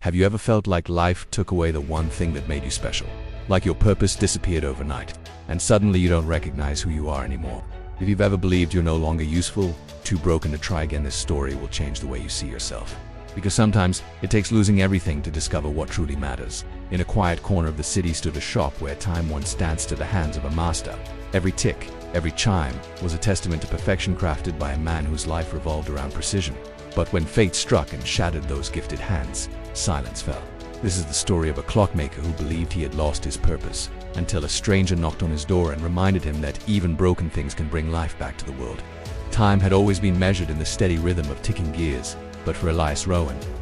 Have you ever felt like life took away the one thing that made you special? Like your purpose disappeared overnight, and suddenly you don't recognize who you are anymore? If you've ever believed you're no longer useful, too broken to try again, this story will change the way you see yourself. Because sometimes it takes losing everything to discover what truly matters. In a quiet corner of the city stood a shop where time once danced to the hands of a master. Every tick, every chime was a testament to perfection crafted by a man whose life revolved around precision. But when fate struck and shattered those gifted hands, silence fell. This is the story of a clockmaker who believed he had lost his purpose, until a stranger knocked on his door and reminded him that even broken things can bring life back to the world. Time had always been measured in the steady rhythm of ticking gears, but for Elias,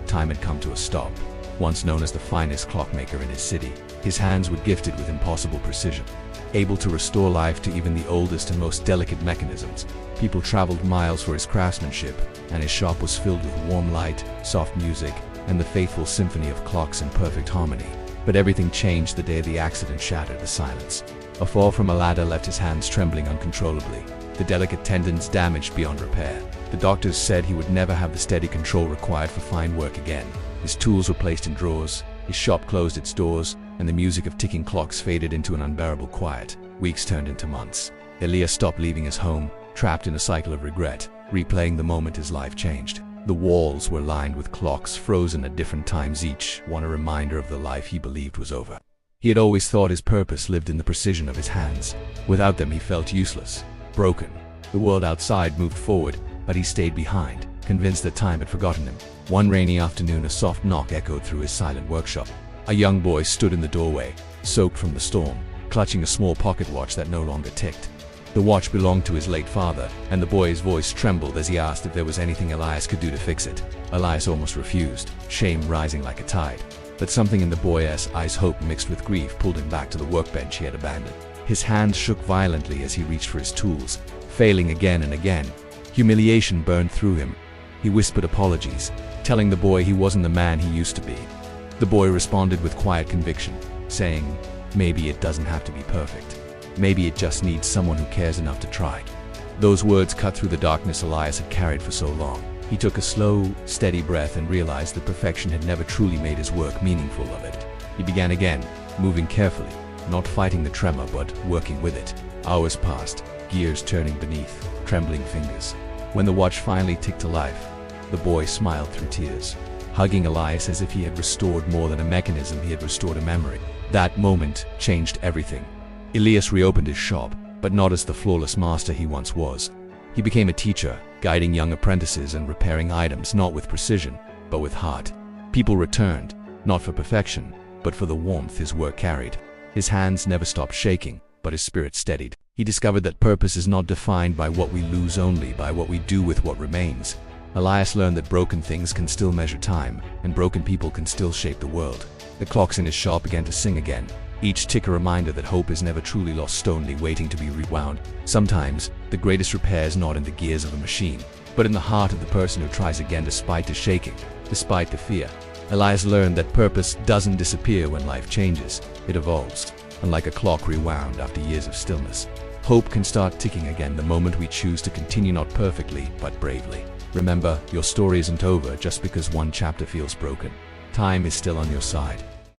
time had come to a stop. Once known as the finest clockmaker in his city, his hands were gifted with impossible precision. Able to restore life to even the oldest and most delicate mechanisms, people traveled miles for his craftsmanship, and his shop was filled with warm light, soft music, and the faithful symphony of clocks in perfect harmony. But everything changed the day the accident shattered the silence. A fall from a ladder left his hands trembling uncontrollably, the delicate tendons damaged beyond repair. The doctors said he would never have the steady control required for fine work again. His tools were placed in drawers, his shop closed its doors, and the music of ticking clocks faded into an unbearable quiet. Weeks turned into months. Elias stopped leaving his home, trapped in a cycle of regret, replaying the moment his life changed. The walls were lined with clocks frozen at different times, each one a reminder of the life he believed was over. He had always thought his purpose lived in the precision of his hands. Without them he felt useless, broken. The world outside moved forward, but he stayed behind, convinced that time had forgotten him. One rainy afternoon, a soft knock echoed through his silent workshop. A young boy stood in the doorway, soaked from the storm, clutching a small pocket watch that no longer ticked. The watch belonged to his late father, and the boy's voice trembled as he asked if there was anything Elias could do to fix it. Elias almost refused, shame rising like a tide. But something in the boy's eyes, hope mixed with grief, pulled him back to the workbench he had abandoned. His hands shook violently as he reached for his tools, failing again and again. Humiliation burned through him. He whispered apologies, telling the boy he wasn't the man he used to be. The boy responded with quiet conviction, saying, "Maybe it doesn't have to be perfect. Maybe it just needs someone who cares enough to try." Those words cut through the darkness Elias had carried for so long. He took a slow, steady breath and realized that perfection had never truly made his work meaningful of it. He began again, moving carefully, not fighting the tremor but working with it. Hours passed, gears turning beneath trembling fingers. When the watch finally ticked to life, the boy smiled through tears, hugging Elias as if he had restored more than a mechanism, he had restored a memory. That moment changed everything. Elias reopened his shop, but not as the flawless master he once was. He became a teacher, guiding young apprentices and repairing items not with precision, but with heart. People returned, not for perfection, but for the warmth his work carried. His hands never stopped shaking, but his spirit steadied. He discovered that purpose is not defined by what we lose, only by what we do with what remains. Elias learned that broken things can still measure time, and broken people can still shape the world. The clocks in his shop began to sing again, each tick a reminder that hope is never truly lost, only waiting to be rewound. Sometimes, the greatest repair is not in the gears of a machine, but in the heart of the person who tries again despite the shaking, despite the fear. Elias learned that purpose doesn't disappear when life changes, it evolves. And like a clock rewound after years of stillness, hope can start ticking again the moment we choose to continue, not perfectly, but bravely. Remember, your story isn't over just because one chapter feels broken. Time is still on your side.